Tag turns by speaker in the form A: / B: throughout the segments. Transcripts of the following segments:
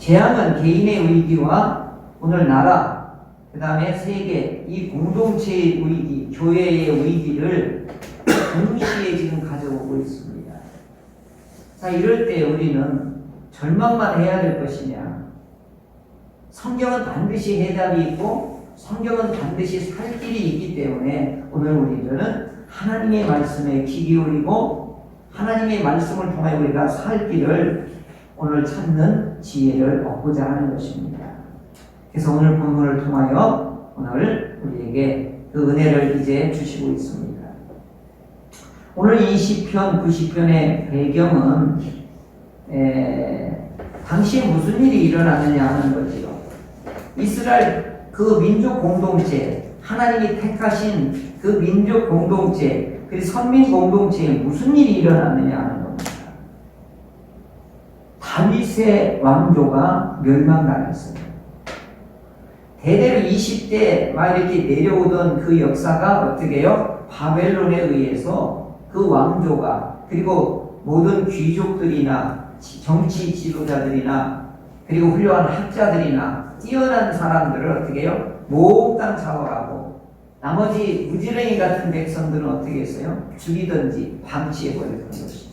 A: 재앙은 개인의 위기와 오늘 나라, 그 다음에 세계, 이 공동체의 위기, 교회의 위기를 동시에 지금 가져오고 있습니다. 자, 이럴 때 우리는 절망만 해야 될 것이냐? 성경은 반드시 해답이 있고 성경은 반드시 살 길이 있기 때문에 오늘 우리들은 하나님의 말씀에 귀 기울이고 하나님의 말씀을 통해 우리가 살 길을 오늘 찾는 지혜를 얻고자 하는 것입니다. 그래서 오늘 본문을 통하여 오늘 우리에게 그 은혜를 이제 주시고 있습니다. 오늘 이 시편 90편의 배경은 당시에 무슨 일이 일어나느냐 하는 거지요. 이스라엘 그 민족 공동체, 하나님이 택하신 그 민족 공동체, 그리고 선민 공동체에 무슨 일이 일어나느냐 하는 겁니다. 다윗의 왕조가 멸망당했어요. 대대로 20대 막 이렇게 내려오던 그 역사가 어떻게 해요? 바벨론에 의해서 그 왕조가, 그리고 모든 귀족들이나 정치 지도자들이나 그리고 훌륭한 학자들이나 뛰어난 사람들을 어떻게 해요? 몽땅 잡아가고 나머지 무지랭이 같은 백성들은 어떻게 했어요? 죽이든지 방치해버렸던 것입니다.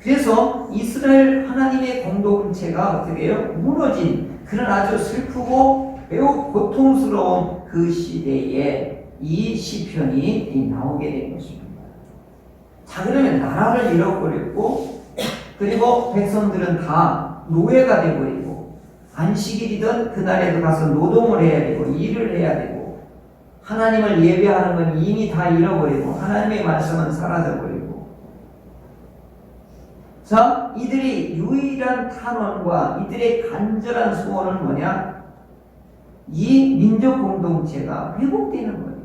A: 그래서 이스라엘 하나님의 공동체가 어떻게 해요? 무너진 그런 아주 슬프고 매우 고통스러운 그 시대에 이 시편이 나오게 된 것입니다. 자, 그러면 나라를 잃어버렸고 그리고 백성들은 다 노예가 되어버리고 안식일이든 그날에도 가서 노동을 해야 되고 일을 해야 되고 하나님을 예배하는 건 이미 다 잃어버리고 하나님의 말씀은 사라져버리고, 자, 이들이 유일한 탄원과 이들의 간절한 소원은 뭐냐? 이 민족 공동체가 회복되는 거예요.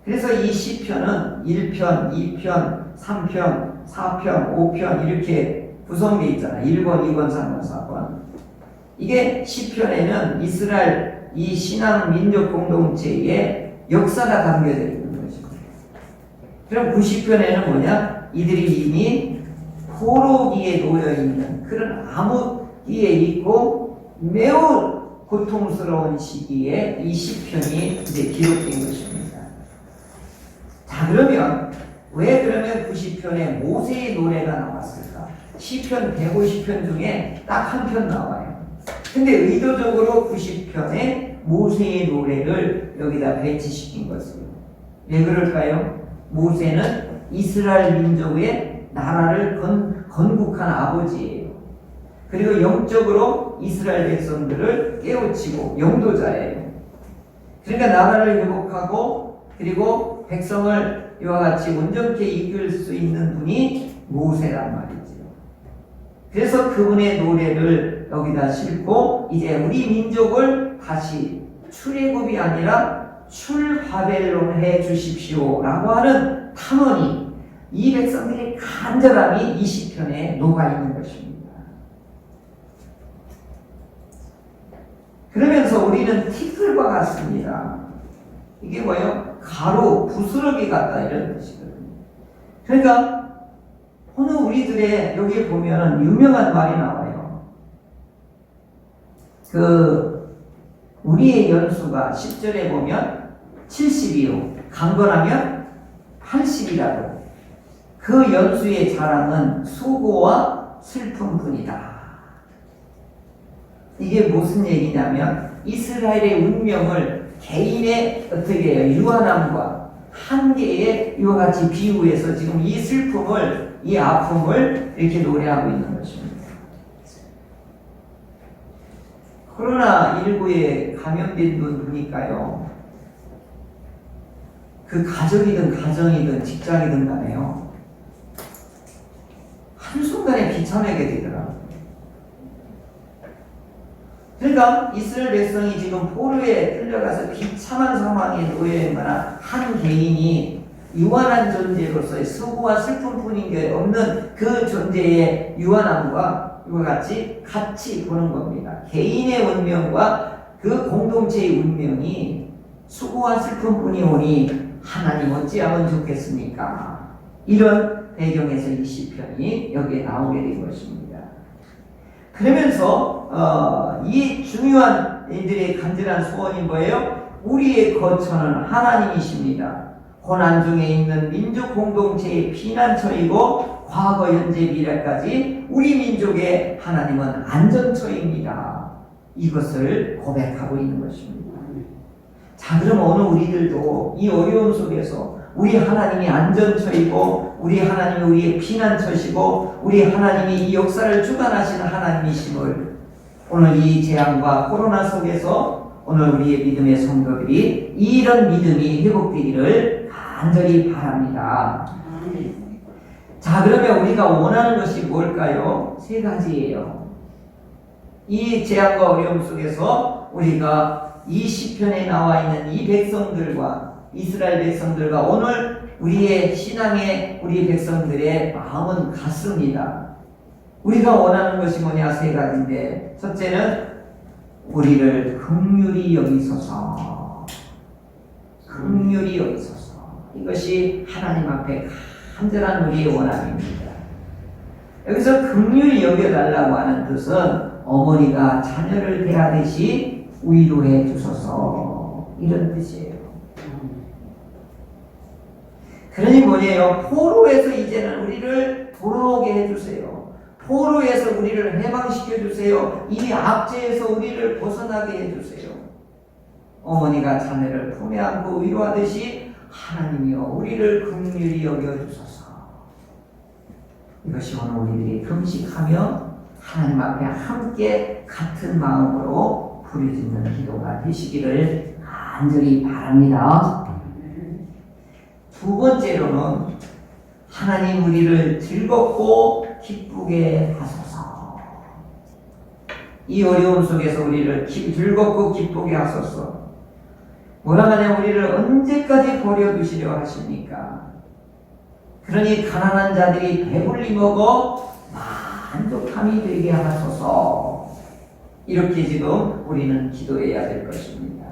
A: 그래서 이 시편은 1편, 2편, 3편, 4편, 5편 이렇게 구성되어 있잖아요. 1권, 2권, 3권, 4권. 이게 시편에는 이스라엘 이 신앙 민족 공동체의 역사가 담겨져 있는 것입니다. 그럼 90편에는 뭐냐? 이들이 이미 포로기에 놓여있는 그런 암흑기에 있고 매우 고통스러운 시기에 이 시편이 이제 기록된 것입니다. 자, 그러면 왜 그러면 90편에 모세의 노래가 나왔을까? 시편 150편 중에 딱 한 편 나와요. 근데 의도적으로 90편에 모세의 노래를 여기다 배치시킨 것이에요. 왜 그럴까요? 모세는 이스라엘 민족의 나라를 건국한 아버지예요. 그리고 영적으로 이스라엘 백성들을 깨우치고 영도자예요. 그러니까 나라를 회복하고 그리고 백성을 이와 같이 온전케 이끌 수 있는 분이 모세란 말이죠. 그래서 그분의 노래를 여기다 싣고 이제 우리 민족을 다시 출애굽이 아니라 출바벨론 해 주십시오 라고 하는 탐원이, 이 백성들의 간절함이 이 시편에 녹아있는 것입니다. 그러면서 우리는 티끌과 같습니다. 이게 뭐예요? 가루, 부스러기 같다 이런 뜻이거든요. 그러니까 오늘 우리들의 여기에 보면 유명한 말이 나와요. 우리의 연수가 10절에 보면 70이요. 강건하면 80이라고. 그 연수의 자랑은 수고와 슬픔뿐이다. 이게 무슨 얘기냐면 이스라엘의 운명을 개인의 어떻게 해요? 유한함과 한계에 이와 같이 비유해서 지금 이 슬픔을, 이 아픔을 이렇게 노래하고 있는 것입니다. 코로나19에 감염된 분 보니까요, 그 가족이든 가정이든 직장이든 간에요, 한순간에 비참하게 되더라고요. 그러니까 이스라엘 백성이 지금 포로에 끌려가서 비참한 상황에 놓여있는 한 개인이 유한한 존재로서의 수고와 슬픔뿐인 게 없는 그 존재의 유한함과 이와 같이 보는 겁니다. 개인의 운명과 그 공동체의 운명이 수고와 슬픔뿐이오니 하나님 어찌하면 좋겠습니까? 이런 배경에서 이 시편이 여기에 나오게 된 것입니다. 그러면서 이 중요한 이들의 간절한 소원이 뭐예요? 우리의 거처는 하나님이십니다. 고난 중에 있는 민족 공동체의 피난처이고 과거, 현재, 미래까지 우리 민족의 하나님은 안전처입니다. 이것을 고백하고 있는 것입니다. 자, 그럼 오늘 우리들도 이 어려움 속에서 우리 하나님이 안전처이고 우리 하나님이 우리의 피난처시고 우리 하나님이 이 역사를 주관하시는 하나님이심을 오늘 이 재앙과 코로나 속에서 오늘 우리의 믿음의 성도들이 이런 믿음이 회복되기를 간절히 바랍니다. 자, 그러면 우리가 원하는 것이 뭘까요? 세 가지예요. 이 재앙과 어려움 속에서 우리가 이 시편에 나와 있는 이 백성들과 이스라엘 백성들과 오늘 우리의 신앙의 우리 백성들의 마음은 같습니다. 우리가 원하는 것이 뭐냐? 세 가지인데, 첫째는 우리를 긍휼히 여기소서. 긍휼히 여기소서. 이것이 하나님 앞에 간절한 우리의 원함입니다. 여기서 긍휼히 여겨달라고 하는 뜻은 어머니가 자녀를 대하듯이 위로해 주소서, 이런 뜻이에요. 그러니 뭐예요? 포로에서 이제는 우리를 돌아오게 해주세요. 포로에서 우리를 해방시켜 주세요. 이 압제에서 우리를 벗어나게 해주세요. 어머니가 자녀를 품에 안고 위로하듯이 하나님이여 우리를 긍휼히 여겨주소서. 이것이 오늘 우리들이 금식하며 하나님 앞에 함께 같은 마음으로 부르짖는 기도가 되시기를 간절히 바랍니다. 두 번째로는 하나님 우리를 즐겁고 기쁘게 하소서. 이 어려움 속에서 우리를 즐겁고 기쁘게 하소서. 뭐라 하냐? 우리를 언제까지 버려두시려 하십니까? 그러니 가난한 자들이 배불리 먹어 만족함이 되게 하소서. 이렇게 지금 우리는 기도해야 될 것입니다.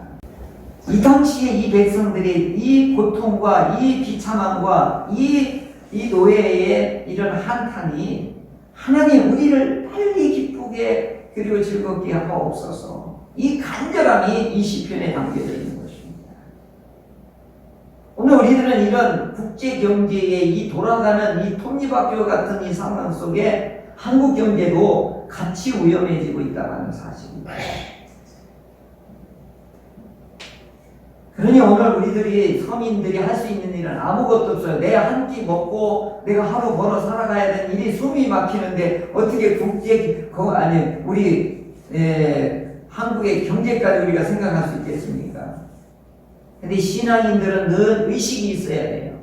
A: 이 당시에 이 백성들의 이 고통과 이 비참함과 이 노예의 이런 한탄이 하나님 우리를 빨리 기쁘게 그리고 즐겁게 하옵소서. 이 간절함이 이 시편에 담겨져 있는 것입니다. 오늘 우리들은 이런 국제경제의 이 돌아가는 이 톱니바퀴와 같은 이 상황 속에 한국 경제도 같이 위험해지고 있다는 사실입니다. 그러니 오늘 우리들이 서민들이 할 수 있는 일은 아무것도 없어요. 내 한 끼 먹고 내가 하루 벌어 살아가야 되는 일이 숨이 막히는데 어떻게 우리 한국의 경제까지 우리가 생각할 수 있겠습니까? 근데 신앙인들은 늘 의식이 있어야 돼요.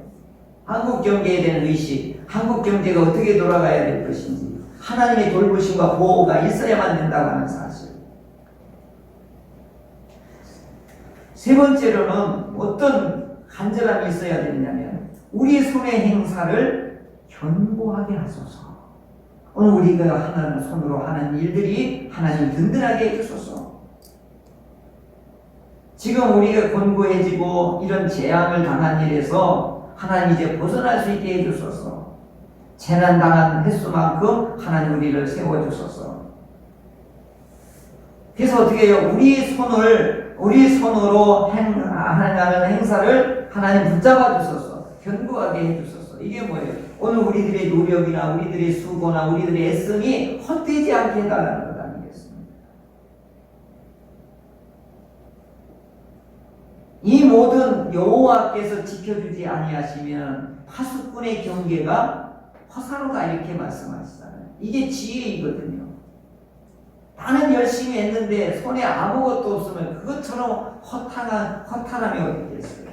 A: 한국 경제에 대한 의식, 한국 경제가 어떻게 돌아가야 될 것인지, 하나님의 돌보심과 보호가 있어야만 된다고 하는 사실. 세 번째로는 어떤 간절함이 있어야 되느냐면 우리 손의 행사를 견고하게 하소서. 오늘 우리가 하는 손으로 하는 일들이 하나님 든든하게 해주소서. 지금 우리가 곤고해지고 이런 재앙을 당한 일에서 하나님 이제 벗어날 수 있게 해주소서. 재난 당한 횟수만큼 하나님 우리를 세워주소서. 그래서 어떻게 해요? 우리 손으로 하는 행사를 하나님 붙잡아 주소서. 견고하게 해주소서. 이게 뭐예요? 오늘 우리들의 노력이나 우리들의 수고나 우리들의 애씀이 헛되지 않게 해달라는 것 아니겠습니까? 이 모든 여호와께서 지켜주지 아니하시면 파수꾼의 경계가 허사로다, 이렇게 말씀하시잖아요. 이게 지혜이거든요. 나는 열심히 했는데 손에 아무것도 없으면 그것처럼 허탄함이 어디겠어요?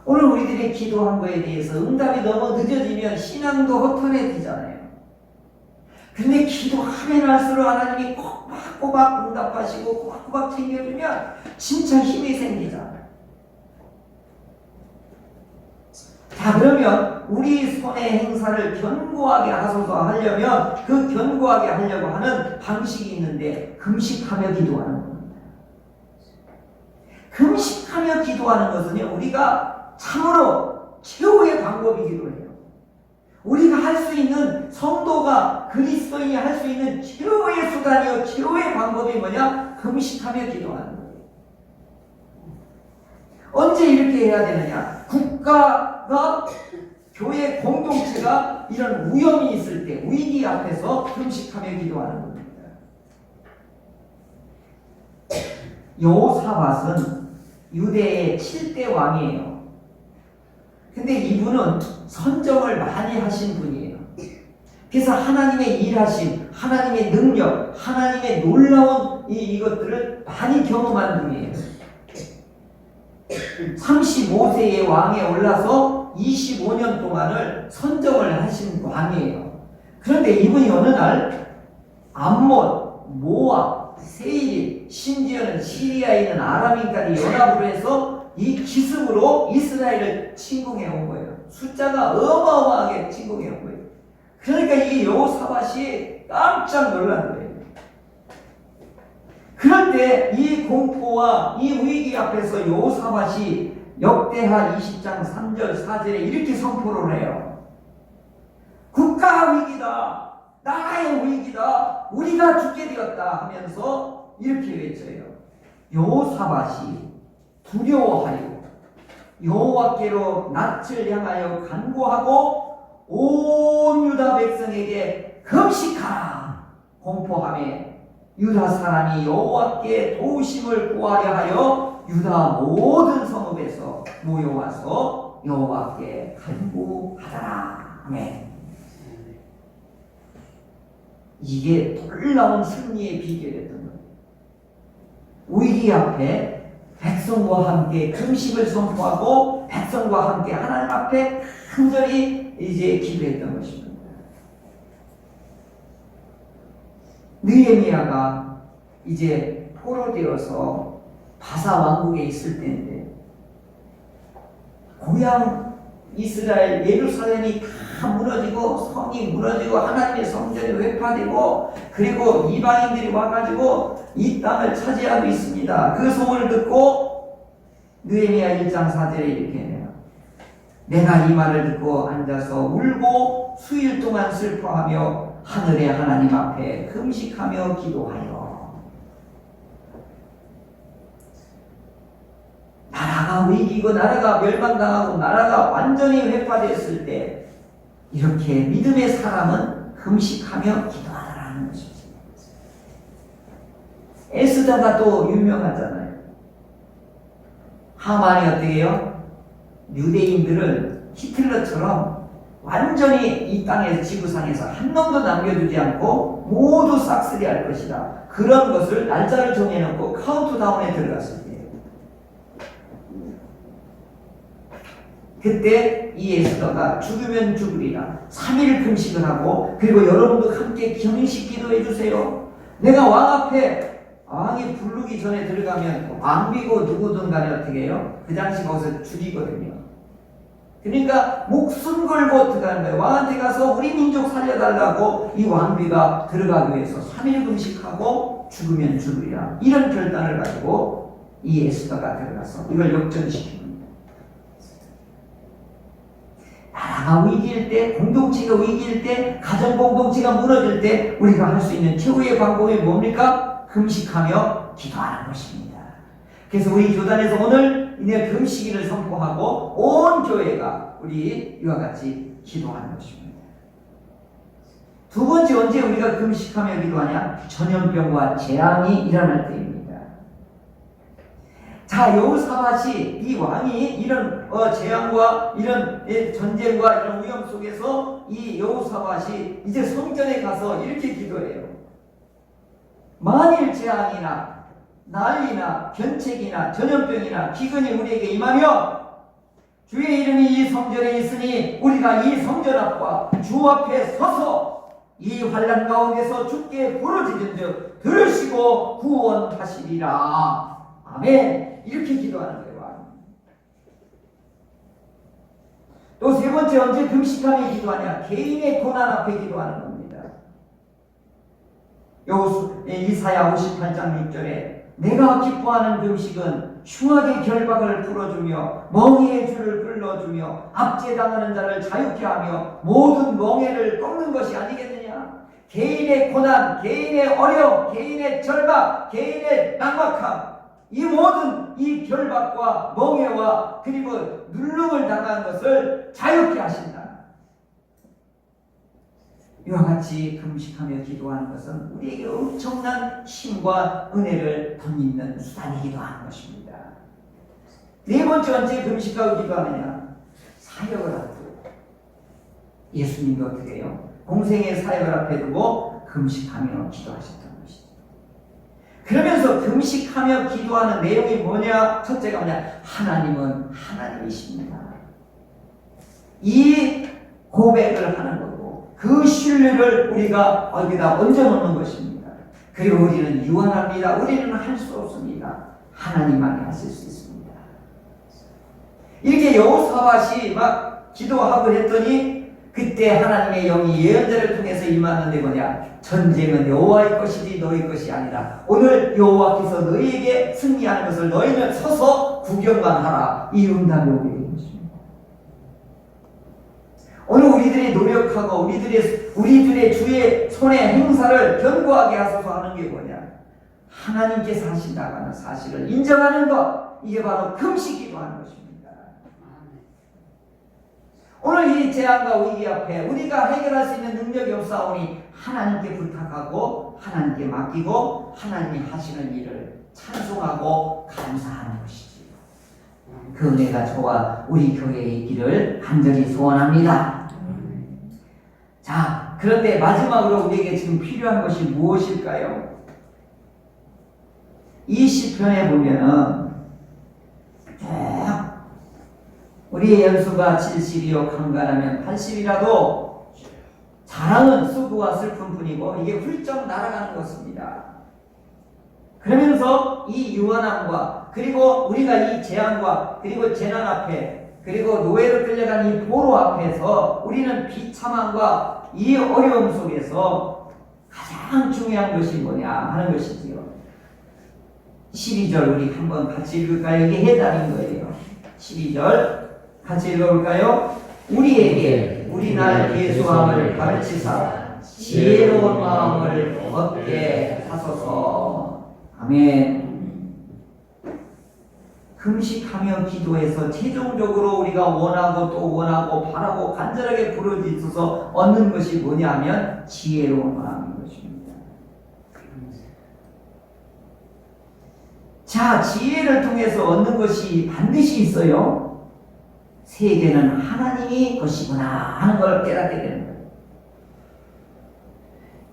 A: 오늘 우리들이 기도한 거에 대해서 응답이 너무 늦어지면 신앙도 허탄해지잖아요. 근데 기도하면 할수록 하나님이 꼬박꼬박 응답하시고 꼬박꼬박 챙겨주면 진짜 힘이 생기잖아요. 자, 그러면 우리 손의 행사를 견고하게 하소서 하려면 그 견고하게 하려고 하는 방식이 있는데 금식하며 기도하는 겁니다. 금식하며 기도하는 것은요, 우리가 참으로 최후의 방법이기도 해요. 우리가 할 수 있는, 성도가 그리스도인이 할 수 있는 최후의 수단이요 최후의 방법이 뭐냐? 금식하며 기도하는 거예요. 언제 이렇게 해야 되느냐? 국가가, 교회 공동체가 이런 위험이 있을 때, 위기 앞에서 금식하며 기도하는 겁니다. 여호사밧은 유대의 7대 왕이에요. 근데 이분은 선정을 많이 하신 분이에요. 그래서 하나님의 일하심, 하나님의 능력, 하나님의 놀라운 이것들을 많이 경험한 분이에요. 35세의 왕에 올라서 25년 동안을 선정을 하신 왕이에요. 그런데 이분이 어느 날 암몬, 모압, 세일, 심지어는 시리아에 있는 아람인까지 연합으로 해서 이 기습으로 이스라엘을 침공해 온 거예요. 숫자가 어마어마하게 침공해 온 거예요. 그러니까 이 여호사밧이 깜짝 놀란 거예요. 그럴 때 이 공포와 이 위기 앞에서 여호사밧이 역대하 20장 3절 4절에 이렇게 선포를 해요. 국가 위기다, 나라의 위기다, 우리가 죽게 되었다 하면서 이렇게 외쳐요. 여호사밧이 두려워하여 여호와께로 낯을 향하여 간구하고 온 유다 백성에게 금식하라 공포하며 유다 사람이 여호와께 도우심을 구하려 하여 유다 모든 성읍에서 모여와서 여호와께 간구하더라. 아멘. 이게 놀라운 승리의 비결이었던 거예요. 위기 앞에 백성과 함께 금식을 선포하고 백성과 함께 하나님 앞에 간절히 이제 기도했던 것입니다. 느헤미야가 이제 포로되어서 바사 왕국에 있을 때인데 고향 이스라엘 예루살렘이 다 무너지고 성이 무너지고 하나님의 성전이 회파되고 그리고 이방인들이 와가지고 이 땅을 차지하고 있습니다. 그 소문을 듣고 느헤미야 1장 4절에 이렇게 해요. 내가 이 말을 듣고 앉아서 울고 수일 동안 슬퍼하며 하늘의 하나님 앞에 금식하며 기도하여 나라가 위기고 나라가 멸망당하고 나라가 완전히 회파되었을 때 이렇게 믿음의 사람은 금식하며 기도하라는 것입니다. 에스더가 또 유명하잖아요. 하만이 어떻게 해요? 유대인들을 히틀러처럼 완전히 이 땅에서 지구상에서 한 놈도 남겨두지 않고 모두 싹쓸이 할 것이다. 그런 것을 날짜를 정해놓고 카운트다운에 들어갔을 때예요. 그때 이 에스더가 죽으면 죽으리라 3일 금식을 하고 그리고 여러분도 함께 경식 기도해 주세요. 내가 왕 앞에 왕이 부르기 전에 들어가면 왕비고 누구든 간에 어떻게 해요? 그 당시 거기서 죽이거든요. 그러니까 목숨 걸고 들어가는 거예요. 왕한테 가서 우리 민족 살려달라고 이 왕비가 들어가기 위해서 3일 금식하고 죽으면 죽으리라 이런 결단을 가지고 이 에스더가 들어가서 이걸 역전시킵니다. 나라가 위기일 때, 공동체가 위기일 때, 가정 공동체가 무너질 때 우리가 할 수 있는 최후의 방법이 뭡니까? 금식하며 기도하는 것입니다. 그래서 우리 교단에서 오늘 이내 금식일을 선포하고 온 교회가 우리 이와 같이 기도하는 것입니다. 두 번째 언제 우리가 금식하며 기도하냐? 전염병과 재앙이 일어날 때입니다. 자, 여호사밧이 이 왕이 이런 재앙과 이런 전쟁과 이런 위험 속에서 이 여호사밧이 이제 성전에 가서 이렇게 기도해요. 만일 재앙이나 난리나 견책이나 전염병이나 기근이 우리에게 임하며 주의 이름이 이 성전에 있으니 우리가 이 성전 앞과 주 앞에 서서 이 환난 가운데서 주께 부르짖은즉 들으시고 구원하시리라. 아멘. 이렇게 기도하는 거예요. 또 세 번째 언제 금식하며 기도하냐? 개인의 고난 앞에 기도하는 겁니다. 이사야 58장 6절에 내가 기뻐하는 금식은 흉악의 결박을 풀어주며 멍에의 줄을 끌어주며 압제당하는 자를 자유케 하며 모든 멍에를 꺾는 것이 아니겠느냐. 개인의 고난, 개인의 어려움, 개인의 절박, 개인의 낙박함, 이 모든 이 결박과 멍에와 그리고 누름을 당한 것을 자유케 하신다. 이와 같이 금식하며 기도하는 것은 우리에게 엄청난 힘과 은혜를 덧입는 수단이기도 하는 것입니다. 네 번째 언제 금식하고 기도하느냐? 사역을 앞두고. 예수님도 어떻게 해요? 공생의 사역을 앞에 두고 금식하며 기도하셨던 것이죠. 그러면서 금식하며 기도하는 내용이 뭐냐? 첫째가 뭐냐? 하나님은 하나님이십니다. 이 고백을 하는 거고 그 신뢰를 우리가 여기다 얹어놓는 것입니다. 그리고 우리는 유한합니다. 우리는 할 수 없습니다. 하나님만이 하실 수 있습니다. 이렇게 여호사밧이 막 기도하고 했더니 그때 하나님의 영이 예언자를 통해서 임하는데 뭐냐? 전쟁은 여호와의 것이지 너희 것이 아니라 오늘 여호와께서 너희에게 승리하는 것을 너희는 서서 구경만 하라. 이 응답이 오게 된 것입니다. 오늘 우리들이 노력하고 우리들의 주의 손의 행사를 견고하게 하소서 하는 게 뭐냐? 하나님께서 하신다고 하는 사실을 인정하는 것, 이게 바로 금식기도 하는 것입니다. 오늘 이 재앙과 위기 앞에 우리가 해결할 수 있는 능력이 없사오니 하나님께 부탁하고 하나님께 맡기고 하나님이 하시는 일을 찬송하고 감사하는 것이지요. 그 은혜가 저와 우리 교회에 있기를 간절히 소원합니다. 자, 그런데 마지막으로 우리에게 지금 필요한 것이 무엇일까요? 이 시편에 보면은 우리의 연수가 70이요 강간하면 80이라도 자랑은 수고와 슬픔뿐이고 이게 훌쩍 날아가는 것입니다. 그러면서 이 유한함과 그리고 우리가 이 재앙과 그리고 재난 앞에 그리고 노예로 끌려간 이 포로 앞에서 우리는 비참함과 이 어려움 속에서 가장 중요한 것이 뭐냐 하는 것이지요. 12절 우리 한번 같이 읽을까요? 이게 해답인 거예요. 12절 같이 읽어볼까요? 우리에게 우리 날 예수함을 가르치사 지혜로운 마음을 얻게 하소서. 아멘. 금식하며 기도해서 최종적으로 우리가 원하고 또 원하고 바라고 간절하게 부르짖어서 얻는 것이 뭐냐면 지혜로운 마음인 것입니다. 자, 지혜를 통해서 얻는 것이 반드시 있어요. 세계는 하나님이 것이구나 하는 걸 깨닫게 되는 거예요.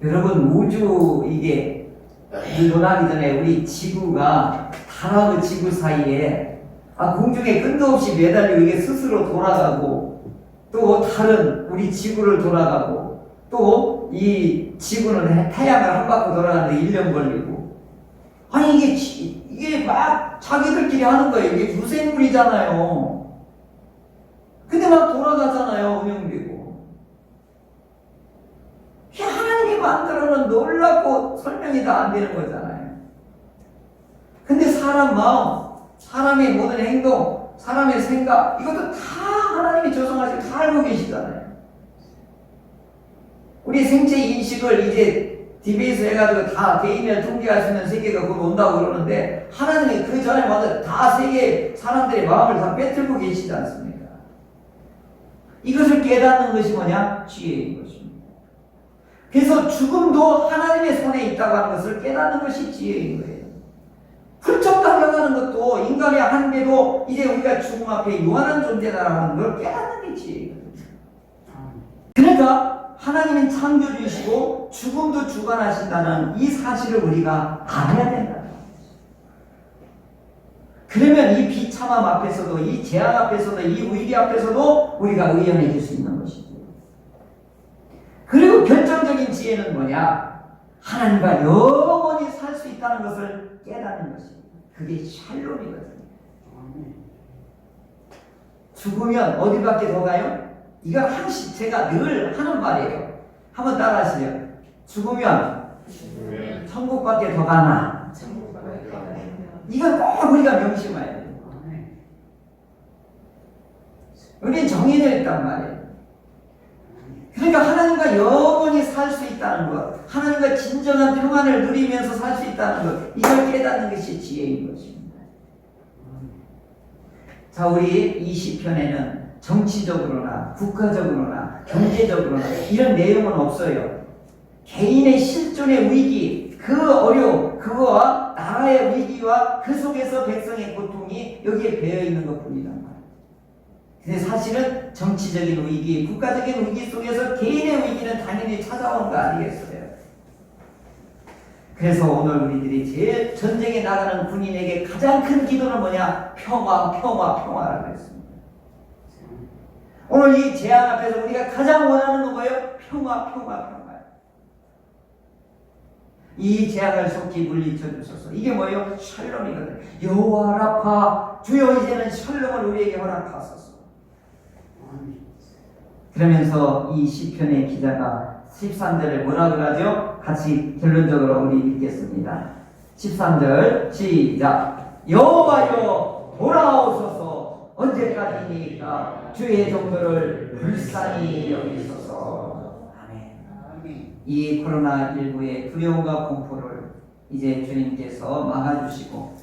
A: 여러분, 우주 이게 일어나기 전에 우리 지구가 달하고 지구 사이에 공중에 끈도 없이 매달리고 이게 스스로 돌아가고 또 달은 우리 지구를 돌아가고 또 이 지구는 태양을 한 바퀴 돌아가는데 1년 걸리고 아니 이게 막 자기들끼리 하는 거예요. 이게 무생물이잖아요. 근데 막 돌아가잖아요. 운영되고. 하나님이 만들어놓은 놀랍고 설명이 다 안 되는 거잖아요. 근데 사람 마음, 사람의 모든 행동, 사람의 생각 이것도 다 하나님이 조성하시고 다 알고 계시잖아요. 우리 생체 인식을 이제 디베이스 해가지고 다 개인을 통제할 수 있는 세계가 곧 온다고 그러는데 하나님이 그 전에 먼저 다 세계 사람들의 마음을 다 빼뜨리고 계시지 않습니까? 이것을 깨닫는 것이 뭐냐? 지혜인 것입니다. 그래서 죽음도 하나님의 손에 있다고 하는 것을 깨닫는 것이 지혜인 거예요. 훌쩍 달려가는 것도 인간의 한계도 이제 우리가 죽음 앞에 유한한 존재다라는 걸 깨닫는 게 지혜거든요. 그러니까 하나님은 창조주이시고 죽음도 주관하신다는 이 사실을 우리가 알아야 된다는 거죠. 그러면 이 비참함 앞에서도 이 재앙 앞에서도 이 위기 앞에서도 우리가 의연해질 수 있는 것이죠. 그리고 결정적인 지혜는 뭐냐? 하나님과 영원히 살 수 있다는 것을 깨닫는 것입니다. 그게 샬롬이거든요. 죽으면 어디밖에 더 가요? 이거 항상 제가 늘 하는 말이에요. 한번 따라 하시죠. 죽으면 천국밖에 더 가나? 이걸 꼭 우리가 명심해야 돼요. 우리는 정해져 있단 말이에요. 그러니까 하나님과 영원히 살 수 있다는 것, 하나님과 진정한 평안을 누리면서 살 수 있다는 것, 이걸 깨닫는 것이 지혜인 것입니다. 자, 우리 이 시편에는 정치적으로나 국가적으로나 경제적으로나 이런 내용은 없어요. 개인의 실존의 위기, 그 어려움, 그거와 나라의 위기와 그 속에서 백성의 고통이 여기에 배어 있는 것뿐이란 말이에요. 근데 사실은 정치적인 위기, 국가적인 위기 속에서 개인의 위기는 당연히 찾아오는 거 아니겠어요? 그래서 오늘 우리들이 제일 전쟁에 나가는 군인에게 가장 큰 기도는 뭐냐? 평화, 평화, 평화라고 했습니다. 오늘 이 재앙 앞에서 우리가 가장 원하는 건 뭐예요? 평화, 평화, 평화. 이 재앙을 속히 물리쳐 주소서. 이게 뭐예요? 샬롬이거든. 여호와 라파, 주여 이제는 샬롬을 우리에게 허락하소서. 그러면서 이 시편의 기자가 13절을 뭐라 그러죠? 같이 결론적으로 우리 읽겠습니다. 13절 시작. 여호와여 돌아오소서. 언제까지니까 주의 종들을 불쌍히 여기소서. 아멘. 이 코로나19의 두려움과 공포를 이제 주님께서 막아주시고,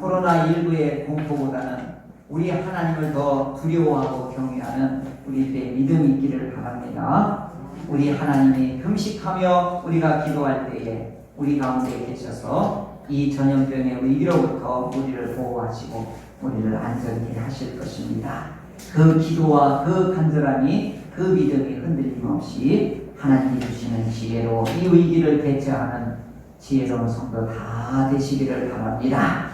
A: 코로나19의 공포보다는 우리 하나님을 더 두려워하고 경외하는 우리들의 믿음이 있기를 바랍니다. 우리 하나님이 금식하며 우리가 기도할 때에 우리 가운데 계셔서 이 전염병의 위기로부터 우리를 보호하시고 우리를 안전케 하실 것입니다. 그 기도와 그 간절함이, 그 믿음이 흔들림 없이 하나님이 주시는 지혜로 이 위기를 대처하는 지혜로운 성도 다 되시기를 바랍니다.